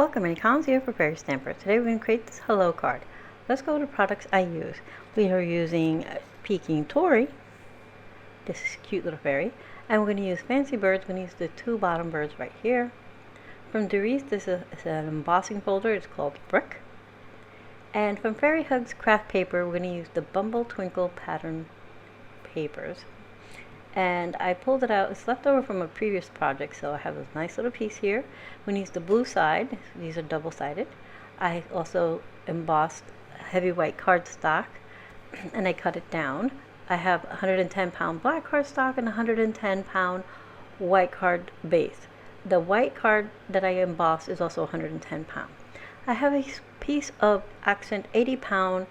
Welcome, Icons here for Fairy Stamper. Today we're going to create this hello card. Let's go to products I use. We are using Peking Tory. This is a cute little fairy. And we're going to use Fancy Birds. We're going to use the two bottom birds right here. From Doris, this is an embossing folder. It's called Brick. And from Fairy Hugs Craft Paper, we're going to use the Bumble Twinkle pattern papers. And I pulled it out. It's left over from a previous project, so I have this nice little piece here. We use the blue side. These are double-sided. I also embossed heavy white cardstock, and I cut it down. I have 110-pound black cardstock and 110-pound white card base. The white card that I embossed is also 110 pound. I have a piece of accent 80-pound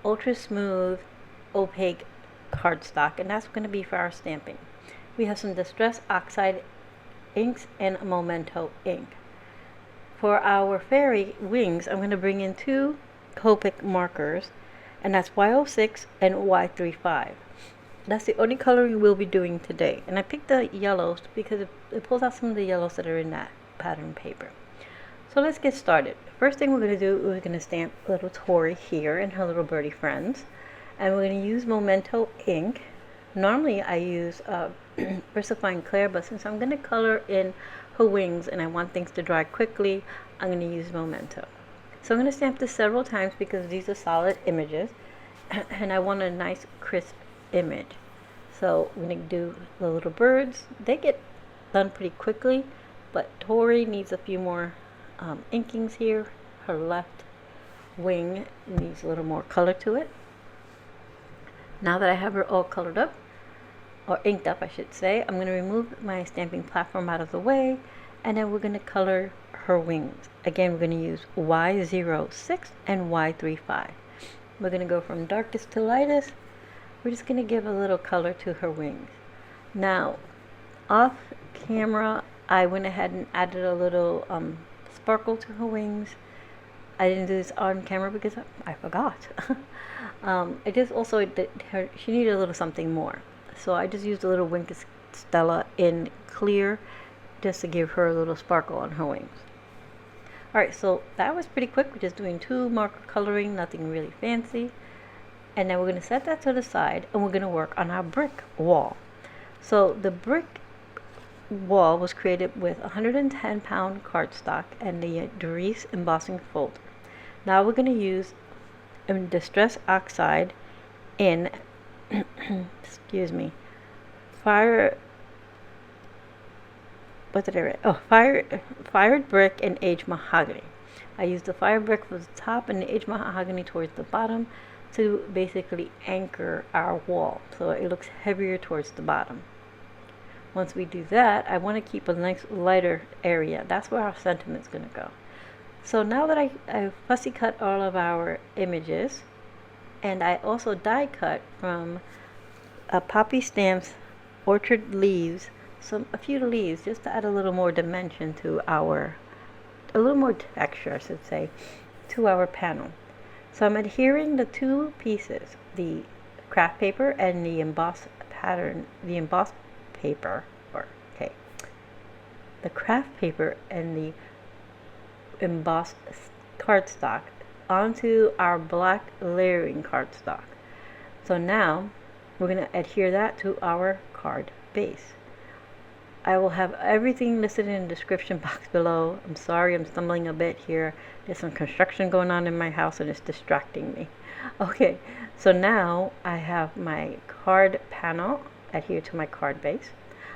ultra smooth opaque cardstock, and that's going to be for our stamping. We have some Distress Oxide inks and Memento ink. For our fairy wings, I'm going to bring in two Copic markers, and that's Y06 and Y35. That's the only coloring we'll be doing today. And I picked the yellows because it pulls out some of the yellows that are in that pattern paper. So let's get started. First thing we're going to do, we're going to stamp little Tory here and her little birdie friends. And we're going to use Memento ink. Normally I use VersaFine Clear, but since I'm going to color in her wings and I want things to dry quickly, I'm going to use Memento. So I'm going to stamp this several times because these are solid images and I want a nice crisp image. So I'm going to do the little birds. They get done pretty quickly, but Tory needs a few more inkings here. Her left wing needs a little more color to it. Now that I have her all colored up, or inked up I should say, I'm going to remove my stamping platform out of the way, and then we're going to color her wings. Again, we're going to use Y06 and Y35. We're going to go from darkest to lightest. We're just going to give a little color to her wings. Now, off camera, I went ahead and added a little sparkle to her wings. I didn't do this on camera because I forgot. I just also she needed a little something more, so I just used a little Wink Stella in clear just to give her a little sparkle on her wings. Alright, so that was pretty quick. We're just doing two marker coloring, nothing really fancy. And then we're going to set that to the side and we're going to work on our brick wall. So the brick wall was created with 110-pound cardstock and the Doris embossing folder. Now we're going to use Distress Oxide in excuse me, fired brick and aged mahogany. I used the fire brick for the top and the aged mahogany towards the bottom to basically anchor our wall so it looks heavier towards the bottom. Once we do that, I want to keep a nice lighter area. That's where our sentiment's going to go. So now that I fussy cut all of our images, and I also die cut from PoppyStamps Orchard Leaves, a few leaves just to add a little more dimension to a little more texture I should say, to our panel. So I'm adhering the two pieces, the craft paper and the embossed paper, the craft paper and the embossed cardstock onto our black layering cardstock. So now we're going to adhere that to our card base. I will have everything listed in the description box below. I'm sorry I'm stumbling a bit here. There's some construction going on in my house and it's distracting me. Okay, so now I have my card panel adhered to my card base.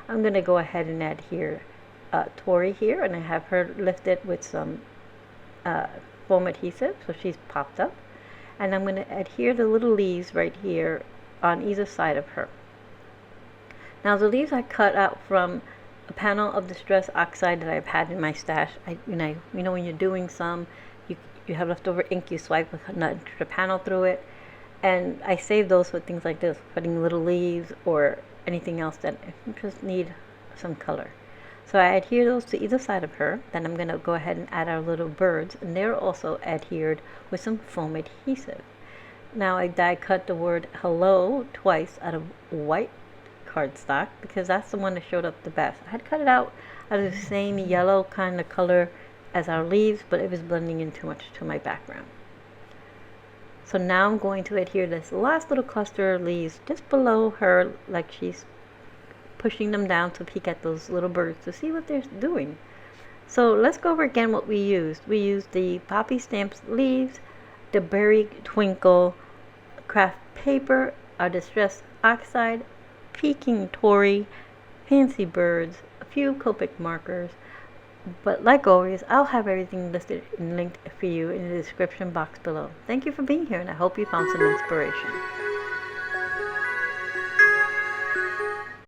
I'm going to go ahead and adhere Tory here, and I have her lifted with some foam adhesive, so she's popped up. And I'm going to adhere the little leaves right here on either side of her. Now the leaves I cut out from a panel of Distress Oxide that I've had in my stash. You know when you're doing some, you have leftover ink, you swipe an extra panel through it, and I save those for things like this, putting little leaves or anything else that just need some color. So I adhere those to either side of her. Then I'm going to go ahead and add our little birds, and they're also adhered with some foam adhesive. Now I die cut the word hello twice out of white cardstock because that's the one that showed up the best. I had cut it out of the same yellow kind of color as our leaves, but it was blending in too much to my background. So now I'm going to adhere this last little cluster of leaves just below her, like she's pushing them down to peek at those little birds to see what they're doing. So let's go over again what we used. We used the PoppyStamps leaves, the Berry Twinkle craft paper, our distressed Oxide, Peking Tory, Fancy Birds, a few Copic markers. But like always, I'll have everything listed and linked for you in the description box below. Thank you for being here, and I hope you found some inspiration.